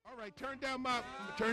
All right, turn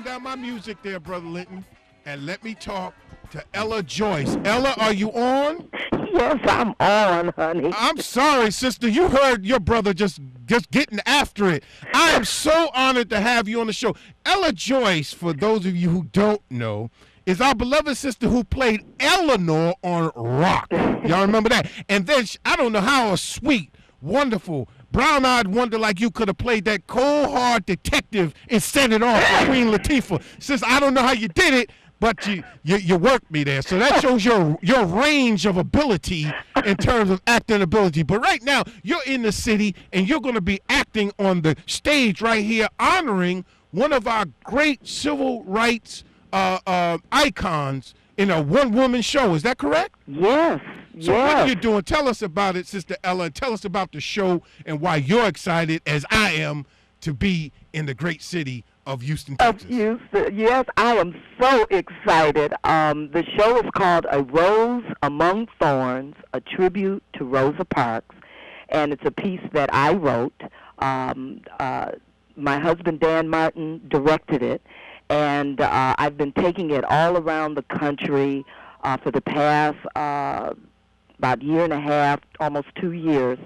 down my music there, Brother Linton, and let me talk to Ella Joyce. Ella, are you on? Yes, I'm on, honey. I'm sorry, sister. You heard your brother just getting after it. I am so honored to have you on the show. Ella Joyce, for those of you who don't know, is our beloved sister who played Eleanor on Rock. Y'all remember that? And then, I don't know how a sweet, wonderful, brown-eyed wonder like you could have played that cold, hard detective and set it off for Queen Latifah. Sis, I don't know how you did it, but you worked me there. So that shows your range of ability in terms of acting ability. But right now, you're in the city, and you're going to be acting on the stage right here, honoring one of our great civil rights icons in a one-woman show. Is that correct? Yes. So what are you doing? Tell us about it, Sister Ella. Tell us about the show and why you're excited, as I am, to be in the great city of Houston, Texas. Yes, I am so excited. The show is called A Rose Among Thorns, a tribute to Rosa Parks, and it's a piece that I wrote. My husband, Dan Martin, directed it, and I've been taking it all around the country for the past about year and a half, almost 2 years,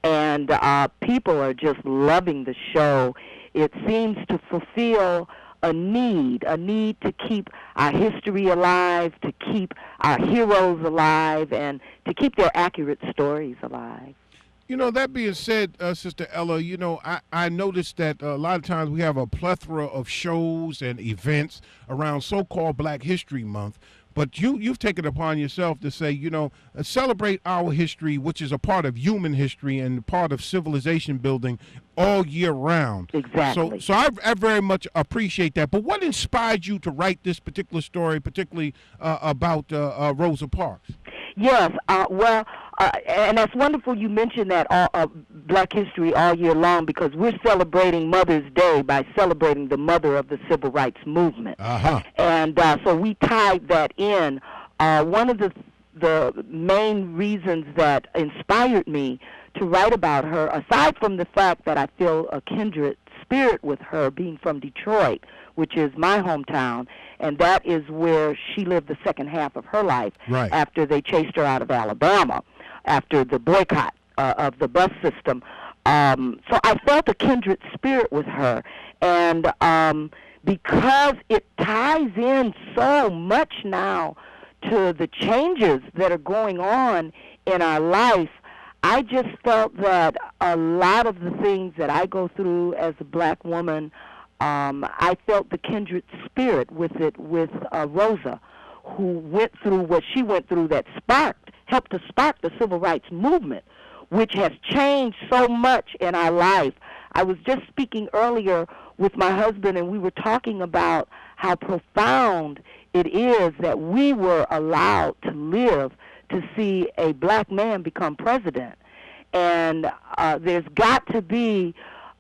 and people are just loving the show. It seems to fulfill a need to keep our history alive, to keep our heroes alive, and to keep their accurate stories alive. You know, that being said, Sister Ella, you know, I noticed that a lot of times we have a plethora of shows and events around so-called Black History Month. But you've taken it upon yourself to say, you know, celebrate our history, which is a part of human history and part of civilization building all year round. Exactly. So I very much appreciate that. But what inspired you to write this particular story, particularly about Rosa Parks? Yes, and that's wonderful you mentioned that Black History all year long, because we're celebrating Mother's Day by celebrating the mother of the Civil Rights Movement. Uh-huh. And so we tied that in. One of the main reasons that inspired me to write about her, aside from the fact that I feel a kindred spirit with her, being from Detroit, which is my hometown, and that is where she lived the second half of her life, right, after they chased her out of Alabama, after the boycott of the bus system. So I felt a kindred spirit with her, and because it ties in so much now to the changes that are going on in our life, I just felt that a lot of the things that I go through as a Black woman, I felt the kindred spirit with Rosa, who went through what she went through, that helped to spark the Civil Rights Movement, which has changed so much in our life. I was just speaking earlier with my husband, and we were talking about how profound it is that we were allowed to live to see a Black man become president. And there's got to be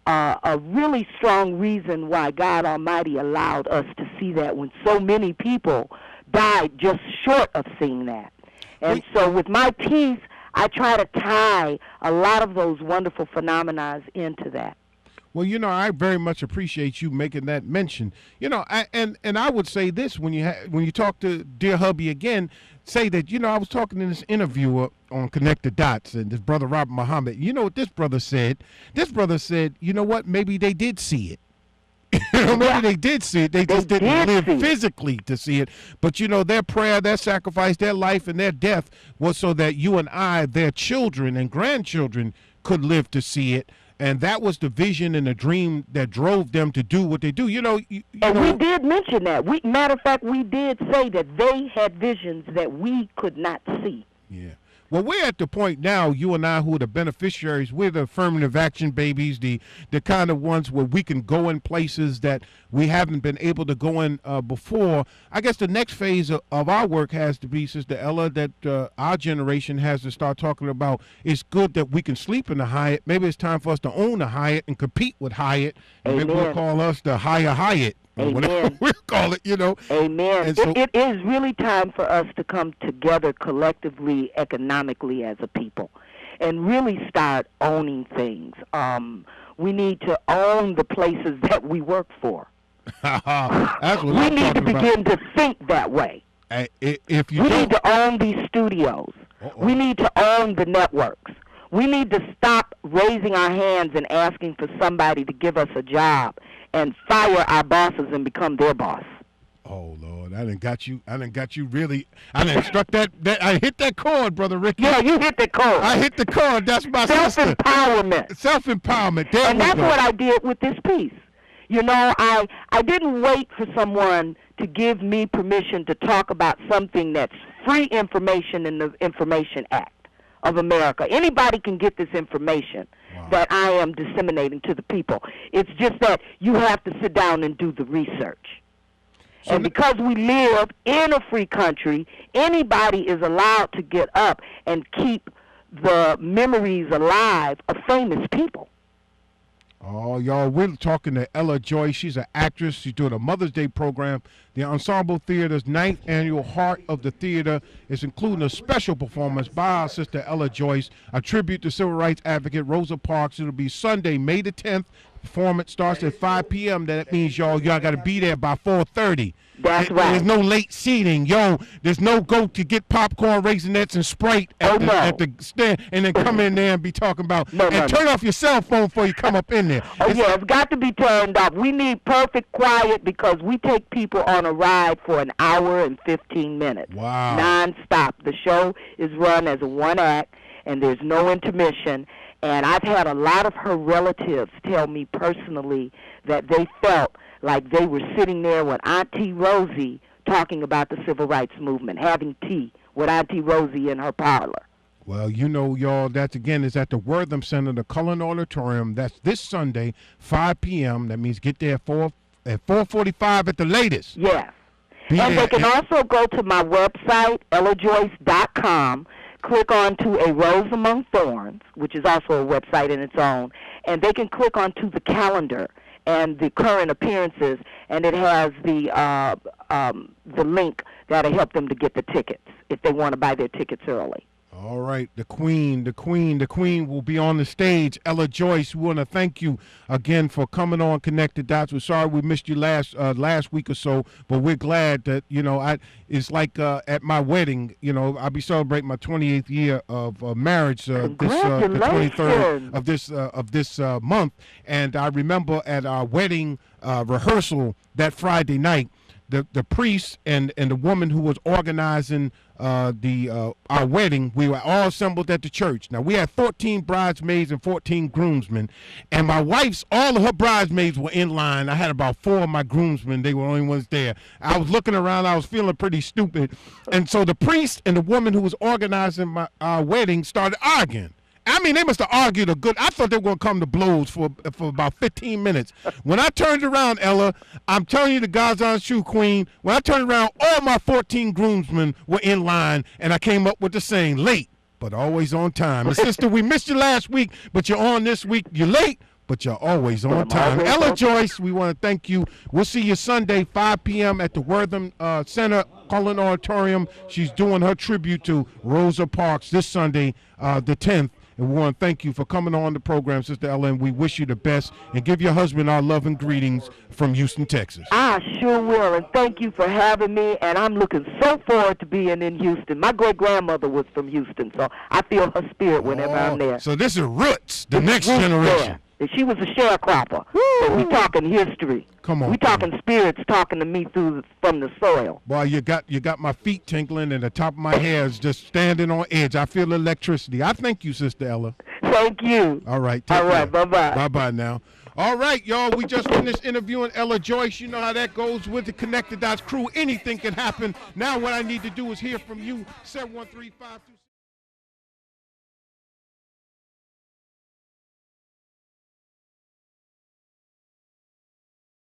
a really strong reason why God Almighty allowed us to see that, when so many people died just short of seeing that. And so with my piece, I try to tie a lot of those wonderful phenomena into that. Well, you know, I very much appreciate you making that mention. You know, and I would say this when you talk to dear hubby again, say that, you know, I was talking in this interview on Connect the Dots, and this brother Robert Muhammad. You know what this brother said? This brother said, you know what? Maybe they did see it. Maybe they did see it. They just didn't live physically to see it. But, you know, their prayer, their sacrifice, their life, and their death was so that you and I, their children and grandchildren, could live to see it. And that was the vision and the dream that drove them to do what they do. You know, we did mention that. Matter of fact, we did say that they had visions that we could not see. Yeah. Well, we're at the point now, you and I, who are the beneficiaries, we're the affirmative action babies, the kind of ones where we can go in places that we haven't been able to go in before. I guess the next phase of our work has to be, Sister Ella, that our generation has to start talking about. It's good that we can sleep in the Hyatt. Maybe it's time for us to own a Hyatt and compete with Hyatt. And maybe we'll call us the Higher Hyatt. Or whatever we'll call it, you know. Amen. And so, it is really time for us to come together collectively, economically, as a people. and really start owning things. We need to own the places that we work for. That's what we I'm need to talking about. begin to think that way. If you We don't, need to own these studios. We need to own the networks. We need to stop raising our hands and asking for somebody to give us a job and fire our bosses and become their boss. oh Lord, I done got you really. I done struck that. I hit that chord, brother Ricky. Yeah, you hit the code. I hit the chord. That's my sister. Self-empowerment. Self-empowerment. There And we that's go. what I did with this piece. You know, I didn't wait for someone to give me permission to talk about something that's free information in the Information Act of America. Anybody can get this information that I am disseminating to the people. It's just that you have to sit down and do the research. And because we live in a free country, anybody is allowed to get up and keep the memories alive of famous people. Oh, y'all, we're talking to Ella Joyce. She's an actress. She's doing a Mother's Day program. The Ensemble Theater's 9th annual Heart of the Theater is including a special performance by our sister Ella Joyce, a tribute to civil rights advocate Rosa Parks. It'll be Sunday, May the 10th. Performance starts at 5 p.m. That means y'all got to be there by 4:30. That's right. There's no late seating. Yo, there's no go to get popcorn, Raisinets, and Sprite at the stand and then come in there and be talking about, turn off your cell phone before you come up in there. It's got to be turned off. We need perfect quiet because we take people on a ride for an hour and 15 minutes. Wow. Non-stop. The show is run as a one act, and there's no intermission. And I've had a lot of her relatives tell me personally that they felt like they were sitting there with Auntie Rosie talking about the civil rights movement, having tea with Auntie Rosie in her parlor. Well, you know, y'all, that again is at the Wortham Center, the Cullen Auditorium. That's this Sunday, 5 p.m. That means get there at 4:45 at the latest. Yes. And they can also go to my website, ellajoyce.com, click on to A Rose Among Thorns, which is also a website in its own, and they can click on to the calendar and the current appearances, and it has the link that'll help them to get the tickets if they want to buy their tickets early. All right, the queen will be on the stage. Ella Joyce, we want to thank you again for coming on Connected Dots. We're sorry we missed you last week or so, but we're glad that, you know, it's like at my wedding, you know, I'll be celebrating my 28th year of marriage the 23rd of this month, and I remember at our wedding rehearsal that Friday night, the priest and the woman who was organizing our wedding, we were all assembled at the church. Now, we had 14 bridesmaids and 14 groomsmen, and my wife's, all of her bridesmaids were in line. I had about 4 of my groomsmen. They were the only ones there. I was looking around. I was feeling pretty stupid. And so the priest and the woman who was organizing our wedding started arguing. I mean, they must have argued a good. I thought they were going to come to blows for about 15 minutes. When I turned around, Ella, I'm telling you, the God's honest true queen, when I turned around, all my 14 groomsmen were in line, and I came up with the saying, late, but always on time. And sister, we missed you last week, but you're on this week. You're late, but you're always on time. Ella Joyce, we want to thank you. We'll see you Sunday, 5 p.m. at the Wortham Center, Cullen Auditorium. She's doing her tribute to Rosa Parks this Sunday, the 10th. And we want to thank you for coming on the program, Sister Ella, and we wish you the best. And give your husband our love and greetings from Houston, Texas. I sure will, and thank you for having me, and I'm looking so forward to being in Houston. My great-grandmother was from Houston, so I feel her spirit whenever I'm there. So this is roots, the next generation. And she was a sharecropper. So we talking history. Come on. We talking spirits talking to me from the soil. Boy, you got my feet tingling and the top of my hair is just standing on edge. I feel electricity. I thank you, Sister Ella. Thank you. All right. All right. Bye-bye. Bye-bye now. All right, y'all. We just finished interviewing Ella Joyce. You know how that goes with the Connected Dots crew. Anything can happen. Now what I need to do is hear from you. 713-527.